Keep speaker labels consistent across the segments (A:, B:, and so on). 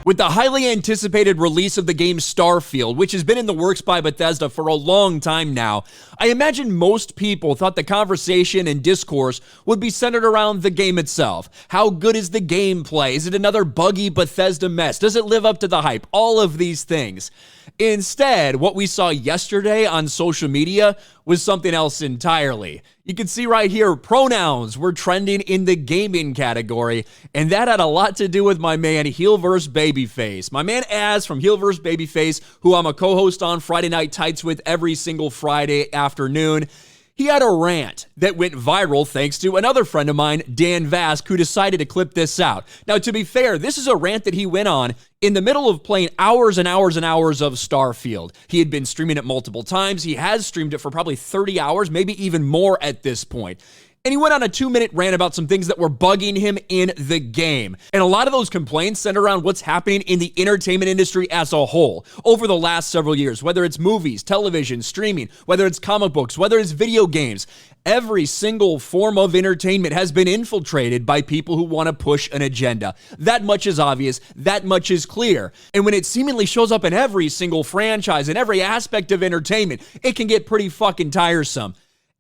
A: With the highly anticipated release of the game Starfield, which has been in the works by Bethesda for a long time now, I imagine most people thought the conversation and discourse would be centered around the game itself. How good is the gameplay? Is it another buggy Bethesda mess? Does it live up to the hype? All of these things. Instead, what we saw yesterday on social media was something else entirely. You can see right here, pronouns were trending in the gaming category, and that had a lot to do with my man HeelvsBabyface. My man Az from HeelvsBabyface, who I'm a co-host on Friday Night Tights with every single Friday afternoon. He had a rant that went viral thanks to another friend of mine, Dan Vask, who decided to clip this out. Now, to be fair, this is a rant that he went on in the middle of playing hours and hours and hours of Starfield. He had been streaming it multiple times. He has streamed it for probably 30 hours, maybe even more at this point. And he went on a 2-minute rant about some things that were bugging him in the game. And a lot of those complaints center around what's happening in the entertainment industry as a whole over the last several years, whether it's movies, television, streaming, whether it's comic books, whether it's video games. Every single form of entertainment has been infiltrated by people who want to push an agenda. That much is obvious. That much is clear. And when it seemingly shows up in every single franchise, in every aspect of entertainment, it can get pretty fucking tiresome.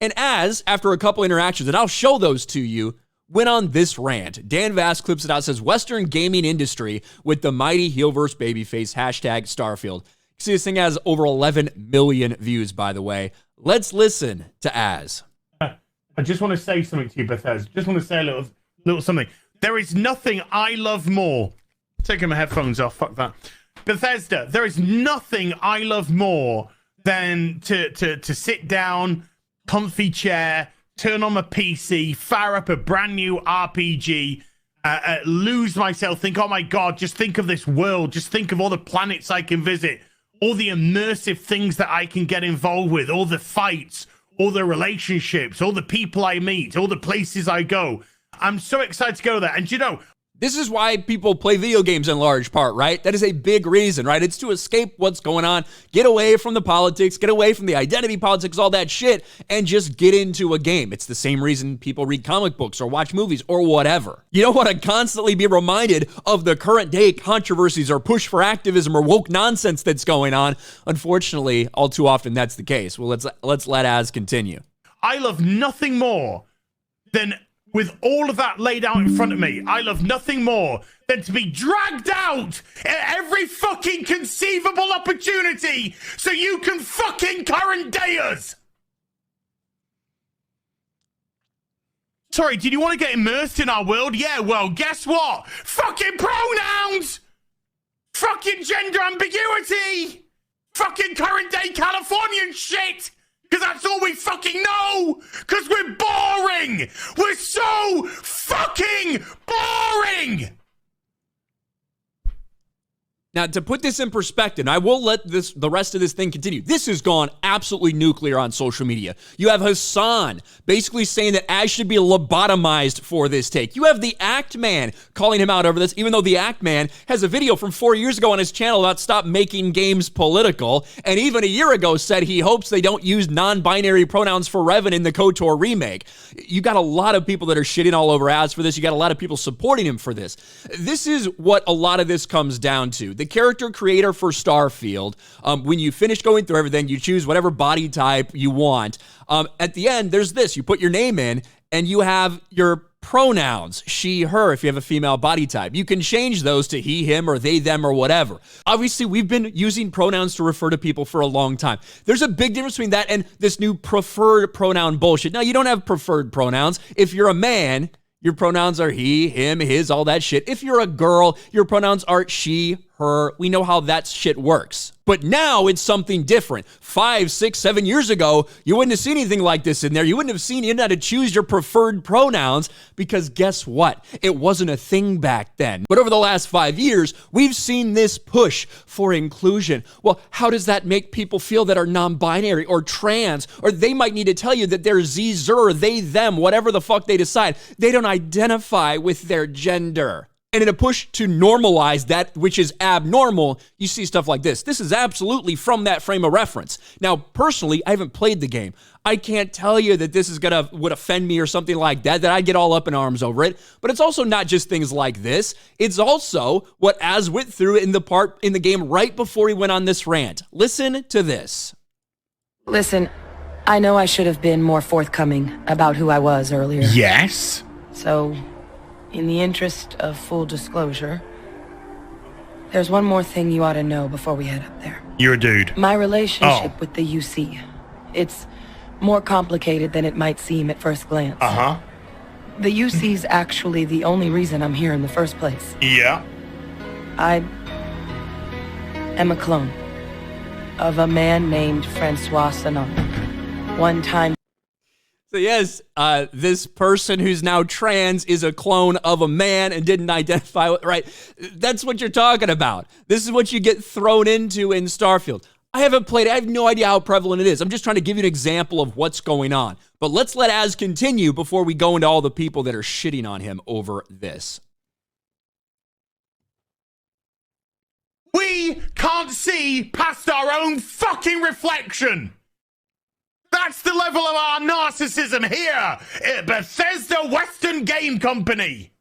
A: And Az, after a couple interactions, and I'll show those to you, went on this rant. Dan Vask clips it out, says, Western gaming industry with the mighty HeelvsBabyface hashtag Starfield. See, this thing has over 11 million views, by the way. Let's listen to Az.
B: I just want to say something to you, Bethesda. Just want to say a little something. There is nothing I love more. Taking my headphones off, fuck that. Bethesda, there is nothing I love more than to sit down, comfy chair, turn on my PC, fire up a brand new RPG, lose myself, think, oh my God, just think of this world. Just think of all the planets I can visit, all the immersive things that I can get involved with, all the fights, all the relationships, all the people I meet, all the places I go. I'm so excited to go there. And you know,
A: this is why people play video games in large part, right? That is a big reason, right? It's to escape what's going on, get away from the politics, get away from the identity politics, all that shit, and just get into a game. It's the same reason people read comic books or watch movies or whatever. You don't want to constantly be reminded of the current day controversies or push for activism or woke nonsense that's going on. Unfortunately, all too often that's the case. Well, let's let Az continue.
B: I love nothing more than, with all of that laid out in front of me, I love nothing more than to be dragged out at every fucking conceivable opportunity so you can fucking current day us. Sorry, did you want to get immersed in our world? Yeah, well, guess what? Fucking pronouns! Fucking gender ambiguity! Fucking current day Californian shit! Because that's all we fucking know! Because we're boring! We're so fucking boring!
A: Now, to put this in perspective, I will let the rest of this thing continue. This has gone absolutely nuclear on social media. You have Hasan basically saying that Az should be lobotomized for this take. You have the Act Man calling him out over this, even though the Act Man has a video from 4 years ago on his channel about stop making games political, and even a year ago said he hopes they don't use non-binary pronouns for Revan in the KOTOR remake. You got a lot of people that are shitting all over Az for this. You got a lot of people supporting him for this. This is what a lot of this comes down to. The character creator for Starfield, when you finish going through everything, you choose whatever body type you want. At the end, there's this. You put your name in, and you have your pronouns, she, her, if you have a female body type. You can change those to he, him, or they, them, or whatever. Obviously, we've been using pronouns to refer to people for a long time. There's a big difference between that and this new preferred pronoun bullshit. Now, you don't have preferred pronouns. If you're a man, your pronouns are he, him, his, all that shit. If you're a girl, your pronouns are she, her. We know how that shit works. But now it's something different. 5, 6, 7 years ago, you wouldn't have seen anything like this in there. You wouldn't have seen you didn't have to choose your preferred pronouns because guess what? It wasn't a thing back then. But over the last 5 years, we've seen this push for inclusion. Well, how does that make people feel that are non-binary or trans? Or they might need to tell you that they're Z, Zer, they, them, whatever the fuck they decide. They don't identify with their gender. And in a push to normalize that which is abnormal, you see stuff like this. This is absolutely from that frame of reference. Now, personally, I haven't played the game. I can't tell you that this would offend me or something like that I'd get all up in arms over it. But it's also not just things like this. It's also what Az went through in the part in the game right before he went on this rant. Listen to this.
C: Listen, I know I should have been more forthcoming about who I was earlier.
B: Yes.
C: So, in the interest of full disclosure, there's one more thing you ought to know before we head up there.
B: You're a dude.
C: My relationship with the UC. It's more complicated than it might seem at first glance.
B: Uh-huh.
C: The UC's actually the only reason I'm here in the first place.
B: Yeah.
C: I am a clone of a man named Francois Sanon. One time.
A: So yes, this person who's now trans is a clone of a man and didn't identify with, right? That's what you're talking about. This is what you get thrown into in Starfield. I haven't played it. I have no idea how prevalent it is. I'm just trying to give you an example of what's going on. But let's let Az continue before we go into all the people that are shitting on him over this.
B: We can't see past our own fucking reflection. That's the level of our narcissism here at Bethesda Western Game Company.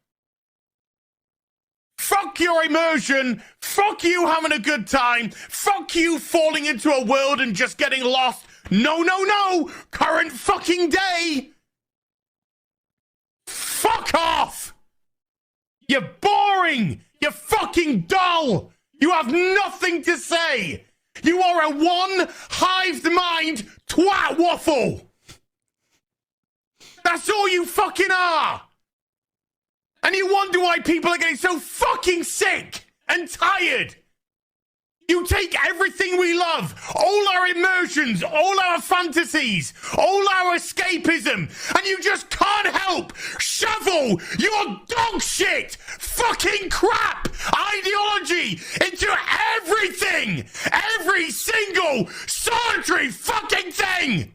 B: Fuck your immersion. Fuck you having a good time. Fuck you falling into a world and just getting lost. No, no, no. Current fucking day. Fuck off. You're boring. You're fucking dull. You have nothing to say. You are a one-hived mind twat waffle. That's all you fucking are. And you wonder why people are getting so fucking sick and tired. You take everything we love, all our immersions, all our fantasies, all our escapism, and you just can't help shovel your dog shit, fucking crap ideology into everything, every single solitary fucking thing.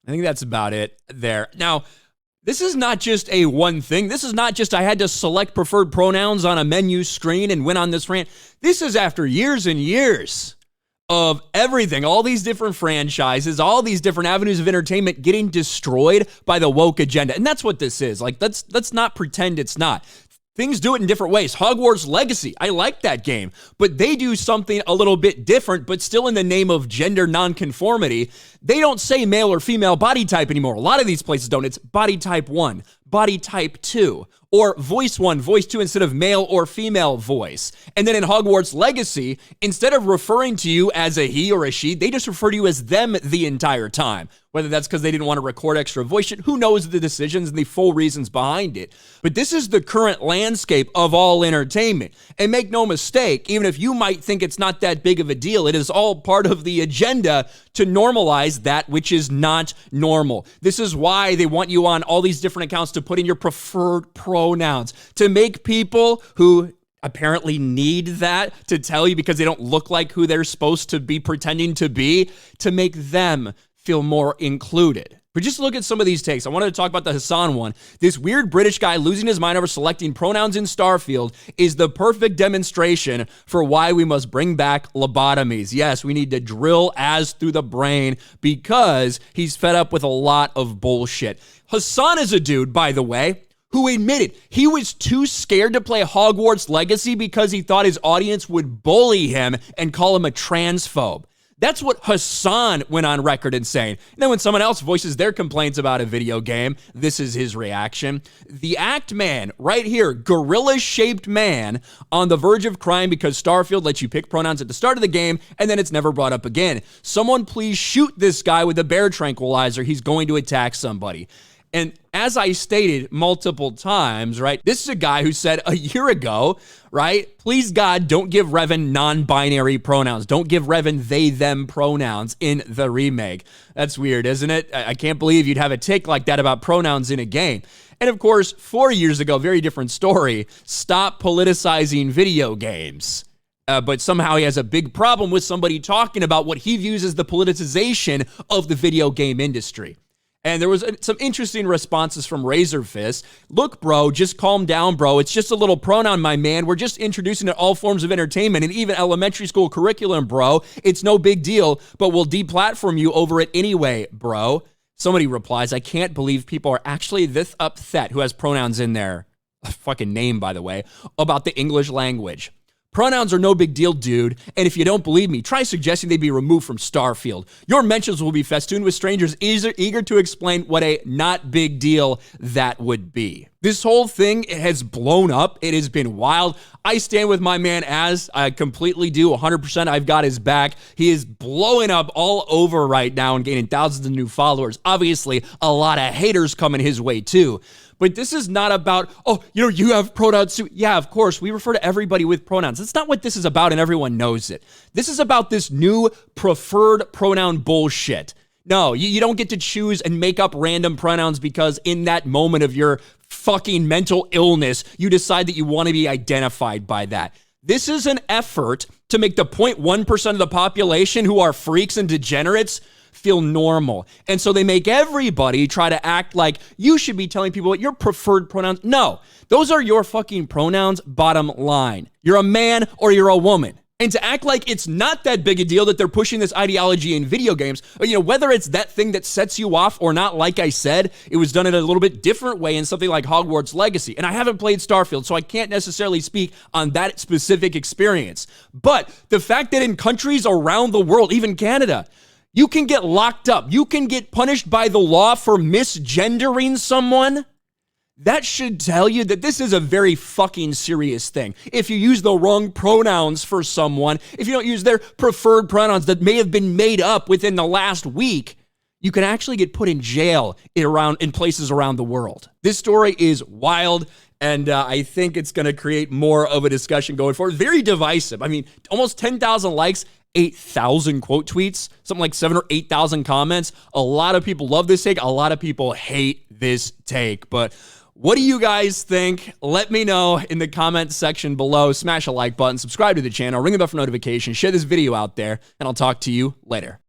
A: I think that's about it there. Now, this is not just a one thing. This is not just I had to select preferred pronouns on a menu screen and went on this rant. This is after years and years of everything, all these different franchises, all these different avenues of entertainment getting destroyed by the woke agenda. And that's what this is. Like, let's not pretend it's not. Things do it in different ways. Hogwarts Legacy, I like that game, but they do something a little bit different, but still in the name of gender nonconformity. They don't say male or female body type anymore. A lot of these places don't. It's body type 1, body type 2, or voice 1, voice 2 instead of male or female voice. And then in Hogwarts Legacy, instead of referring to you as a he or a she, they just refer to you as them the entire time. Whether that's because they didn't want to record extra voice shit, who knows the decisions and the full reasons behind it. But this is the current landscape of all entertainment. And make no mistake, even if you might think it's not that big of a deal, it is all part of the agenda to normalize that which is not normal. This is why they want you on all these different accounts to put in your preferred pronouns, to make people who apparently need that to tell you because they don't look like who they're supposed to be pretending to be, to make them feel more included. But just look at some of these takes. I wanted to talk about the Hasan one. This weird British guy losing his mind over selecting pronouns in Starfield is the perfect demonstration for why we must bring back lobotomies. Yes, we need to drill Az through the brain because he's fed up with a lot of bullshit. Hasan is a dude, by the way, who admitted he was too scared to play Hogwarts Legacy because he thought his audience would bully him and call him a transphobe. That's what Hasan went on record and saying. And then when someone else voices their complaints about a video game, this is his reaction. The act man, right here, gorilla-shaped man, on the verge of crying because Starfield lets you pick pronouns at the start of the game, and then it's never brought up again. Someone please shoot this guy with a bear tranquilizer. He's going to attack somebody. And as I stated multiple times, right, this is a guy who said a year ago, right, please God, don't give Revan non-binary pronouns. Don't give Revan they, them pronouns in the remake. That's weird, isn't it? I can't believe you'd have a take like that about pronouns in a game. And of course, 4 years ago, very different story, stop politicizing video games. But somehow he has a big problem with somebody talking about what he views as the politicization of the video game industry. And there was some interesting responses from Razorfist. Look, bro, just calm down, bro. It's just a little pronoun, my man. We're just introducing it all forms of entertainment and even elementary school curriculum, bro. It's no big deal, but we'll deplatform you over it anyway, bro. Somebody replies, I can't believe people are actually this upset, who has pronouns in their fucking name, by the way, about the English language. Pronouns are no big deal, dude, and if you don't believe me, try suggesting they be removed from Starfield. Your mentions will be festooned with strangers eager to explain what a not big deal that would be. This whole thing has blown up. It has been wild. I stand with my man Az. I completely do. 100%. I've got his back. He is blowing up all over right now and gaining thousands of new followers. Obviously, a lot of haters coming his way too. But this is not about, oh, you have pronouns too. Yeah, of course, we refer to everybody with pronouns. That's not what this is about, and everyone knows it. This is about this new preferred pronoun bullshit. No, you don't get to choose and make up random pronouns because in that moment of your fucking mental illness, you decide that you want to be identified by that. This is an effort to make the 0.1% of the population who are freaks and degenerates feel normal. And so they make everybody try to act like you should be telling people what your preferred pronouns. No, those are your fucking pronouns, bottom line. You're a man or you're a woman. And to act like it's not that big a deal that they're pushing this ideology in video games, whether it's that thing that sets you off or not, like I said, it was done in a little bit different way in something like Hogwarts Legacy. And I haven't played Starfield, so I can't necessarily speak on that specific experience. But the fact that in countries around the world, even Canada, you can get locked up. You can get punished by the law for misgendering someone. That should tell you that this is a very fucking serious thing. If you use the wrong pronouns for someone, if you don't use their preferred pronouns that may have been made up within the last week, you can actually get put in jail in places around the world. This story is wild, and I think it's going to create more of a discussion going forward. Very divisive. I mean, almost 10,000 likes. 8,000 quote tweets, something like 7,000 or 8,000 comments. A lot of people love this take. A lot of people hate this take. But what do you guys think? Let me know in the comment section below. Smash a like button, subscribe to the channel, ring the bell for notifications, share this video out there, and I'll talk to you later.